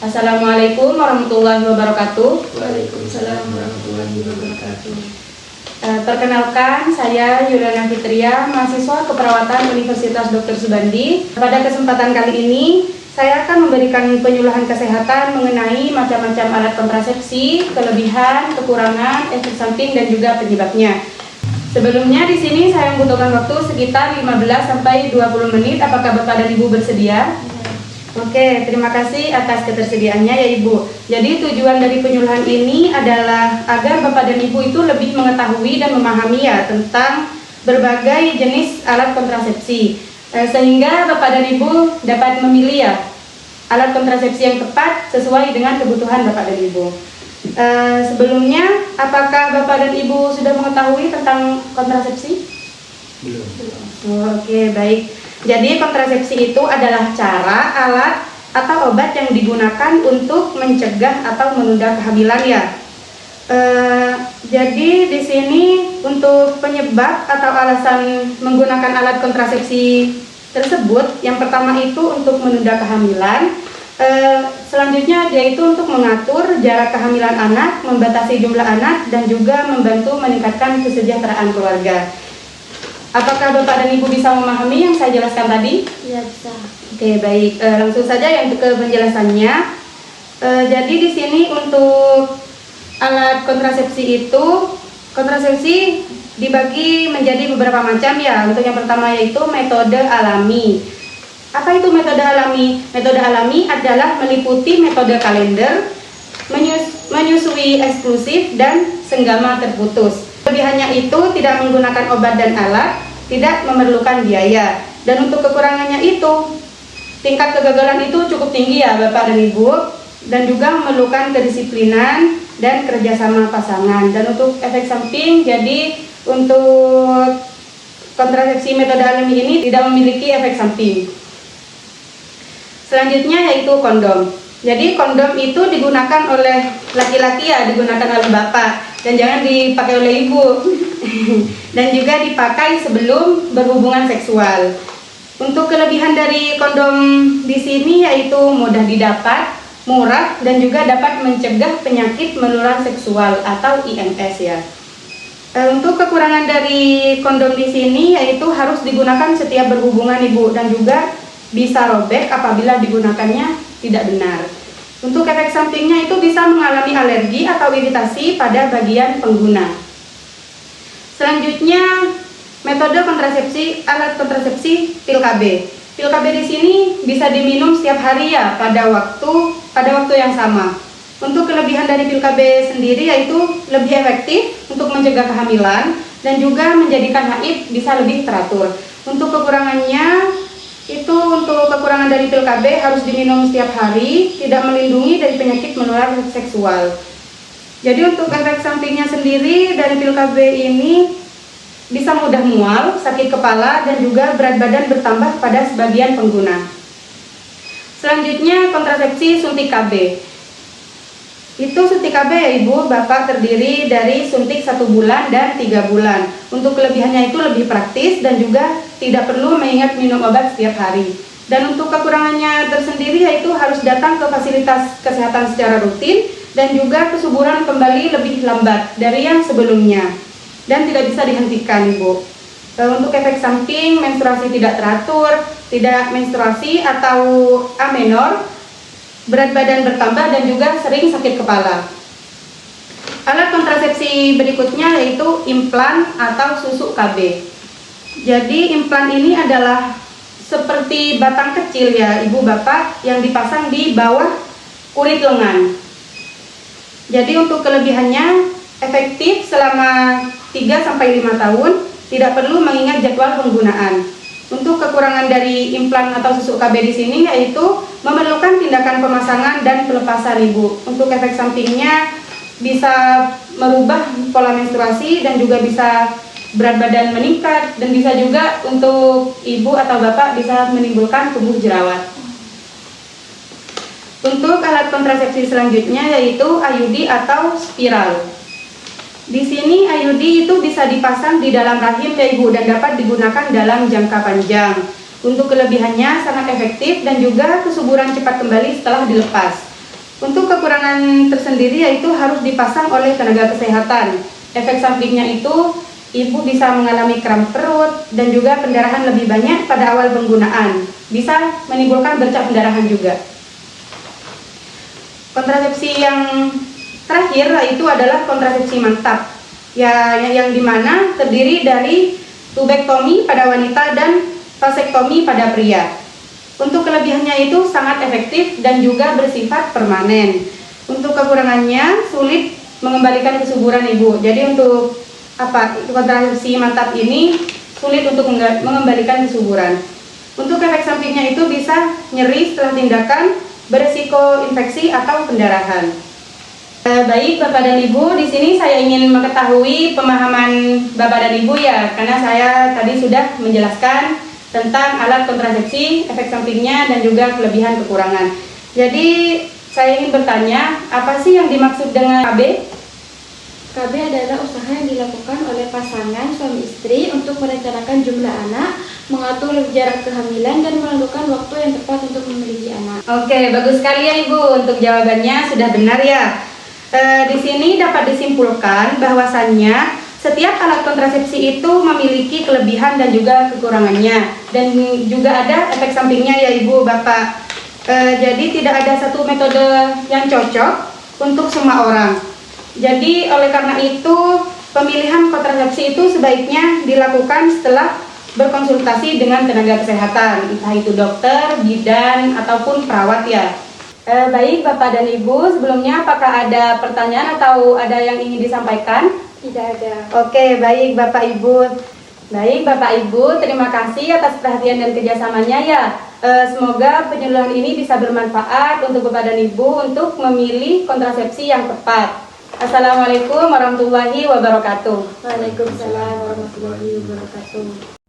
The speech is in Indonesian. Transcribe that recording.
Assalamualaikum warahmatullahi wabarakatuh. Waalaikumsalam warahmatullahi wabarakatuh. Perkenalkan, saya Yuliana Fitria, mahasiswa keperawatan Universitas Dr. Subandi. Pada kesempatan kali ini, saya akan memberikan penyuluhan kesehatan mengenai macam-macam alat kontrasepsi, kelebihan, kekurangan, efek samping, dan juga penyebabnya. Sebelumnya di sini saya membutuhkan waktu sekitar 15-20 menit. Apakah Bapak dan Ibu bersedia? Oke, terima kasih atas ketersediaannya ya Ibu. Jadi tujuan dari penyuluhan ini adalah agar Bapak dan Ibu itu lebih mengetahui dan memahami ya tentang berbagai jenis alat kontrasepsi, sehingga Bapak dan Ibu dapat memilih ya alat kontrasepsi yang tepat sesuai dengan kebutuhan Bapak dan Ibu. Sebelumnya, apakah Bapak dan Ibu sudah mengetahui tentang kontrasepsi? Belum. Oke, baik. Jadi kontrasepsi itu adalah cara, alat, atau obat yang digunakan untuk mencegah atau menunda kehamilan ya. Jadi di sini untuk penyebab atau alasan menggunakan alat kontrasepsi tersebut, yang pertama itu untuk menunda kehamilan. Selanjutnya yaitu untuk mengatur jarak kehamilan anak, membatasi jumlah anak, dan juga membantu meningkatkan kesejahteraan keluarga. Apakah Bapak dan Ibu bisa memahami yang saya jelaskan tadi? Iya, bisa. Oke, baik. Langsung saja yang ke penjelasannya. Jadi di sini untuk alat kontrasepsi kontrasepsi dibagi menjadi beberapa macam ya. Untuk yang pertama yaitu metode alami. Apa itu metode alami? Metode alami adalah meliputi metode kalender, menyusui eksklusif, dan senggama terputus. Kelebihannya itu tidak menggunakan obat dan alat, tidak memerlukan biaya. Dan untuk kekurangannya itu, tingkat kegagalan itu cukup tinggi ya Bapak dan Ibu, dan juga memerlukan kedisiplinan dan kerjasama pasangan. Dan untuk efek samping, jadi untuk kontrasepsi metode alami ini tidak memiliki efek samping. Selanjutnya yaitu kondom. Jadi kondom itu digunakan oleh laki-laki ya, digunakan oleh bapak, dan jangan dipakai oleh ibu. Dan juga dipakai sebelum berhubungan seksual. Untuk kelebihan dari kondom di sini yaitu mudah didapat, murah, dan juga dapat mencegah penyakit menular seksual atau IMS ya. Untuk kekurangan dari kondom di sini yaitu harus digunakan setiap berhubungan Ibu, dan juga bisa robek apabila digunakannya tidak benar. Untuk efek sampingnya itu bisa mengalami alergi atau iritasi pada bagian pengguna. Selanjutnya metode kontrasepsi, alat kontrasepsi pil KB. Pil KB di sini bisa diminum setiap hari ya pada waktu yang sama. Untuk kelebihan dari pil KB sendiri yaitu lebih efektif untuk mencegah kehamilan dan juga menjadikan haid bisa lebih teratur. Untuk kekurangannya itu untuk kekurangan dari pil KB harus diminum setiap hari, tidak melindungi dari penyakit menular seksual. Jadi untuk efek sampingnya sendiri dari pil KB ini bisa mudah mual, sakit kepala, dan juga berat badan bertambah pada sebagian pengguna. Selanjutnya kontrasepsi suntik KB. Itu suntik KB ya Ibu, Bapak, terdiri dari suntik 1 bulan dan 3 bulan. Untuk kelebihannya itu lebih praktis dan juga tidak perlu mengingat minum obat setiap hari. Dan untuk kekurangannya tersendiri yaitu harus datang ke fasilitas kesehatan secara rutin dan juga kesuburan kembali lebih lambat dari yang sebelumnya. Dan tidak bisa dihentikan Ibu. Untuk efek samping, menstruasi tidak teratur, tidak menstruasi atau amenor, berat badan bertambah, dan juga sering sakit kepala. Alat kontrasepsi berikutnya yaitu implan atau susuk KB. Jadi implan ini adalah seperti batang kecil ya Ibu Bapak yang dipasang di bawah kulit lengan. Jadi untuk kelebihannya efektif selama 3-5 tahun, tidak perlu mengingat jadwal penggunaan. Untuk kekurangan dari implan atau susuk KB di sini yaitu memerlukan tindakan pemasangan dan pelepasan Ibu. Untuk efek sampingnya bisa merubah pola menstruasi dan juga bisa berat badan meningkat, dan bisa juga untuk Ibu atau Bapak bisa menimbulkan tumbuh jerawat. Untuk alat kontrasepsi selanjutnya yaitu IUD atau spiral. Di sini IUD itu bisa dipasang di dalam rahim ya Ibu, dan dapat digunakan dalam jangka panjang. Untuk kelebihannya sangat efektif dan juga kesuburan cepat kembali setelah dilepas. Untuk kekurangan tersendiri yaitu harus dipasang oleh tenaga kesehatan. Efek sampingnya itu ibu bisa mengalami kram perut dan juga pendarahan lebih banyak pada awal penggunaan. Bisa menimbulkan bercak pendarahan juga. Kontrasepsi yang terakhir yaitu adalah kontrasepsi mantap. Yang dimana terdiri dari tubektomi pada wanita dan vasektomi pada pria. Untuk kelebihannya itu sangat efektif dan juga bersifat permanen. Untuk kekurangannya sulit mengembalikan kesuburan ibu. Jadi untuk kontrasepsi mantap ini sulit untuk mengembalikan kesuburan. Untuk efek sampingnya itu bisa nyeri setelah tindakan, beresiko infeksi atau pendarahan. Baik Bapak dan Ibu, di sini saya ingin mengetahui pemahaman Bapak dan Ibu ya, karena saya tadi sudah menjelaskan tentang alat kontrasepsi, efek sampingnya dan juga kelebihan kekurangan. Jadi saya ingin bertanya, apa sih yang dimaksud dengan KB? KB adalah usaha yang dilakukan oleh pasangan suami istri untuk merencanakan jumlah anak, mengatur jarak kehamilan, dan menentukan waktu yang tepat untuk memiliki anak. Oke, bagus sekali ya Ibu. Untuk jawabannya sudah benar ya. Di sini dapat disimpulkan bahwasannya setiap alat kontrasepsi itu memiliki kelebihan dan juga kekurangannya, dan juga ada efek sampingnya ya Ibu Bapak. Jadi tidak ada satu metode yang cocok untuk semua orang. Jadi oleh karena itu pemilihan kontrasepsi itu sebaiknya dilakukan setelah berkonsultasi dengan tenaga kesehatan, entah itu dokter, bidan ataupun perawat ya. Baik Bapak dan Ibu, sebelumnya apakah ada pertanyaan atau ada yang ingin disampaikan? Tidak ada. Oke, baik Bapak Ibu. Baik Bapak Ibu, terima kasih atas perhatian dan kerjasamanya ya. Semoga penyuluhan ini bisa bermanfaat untuk Bapak dan Ibu untuk memilih kontrasepsi yang tepat. Assalamualaikum warahmatullahi wabarakatuh. Waalaikumsalam warahmatullahi wabarakatuh.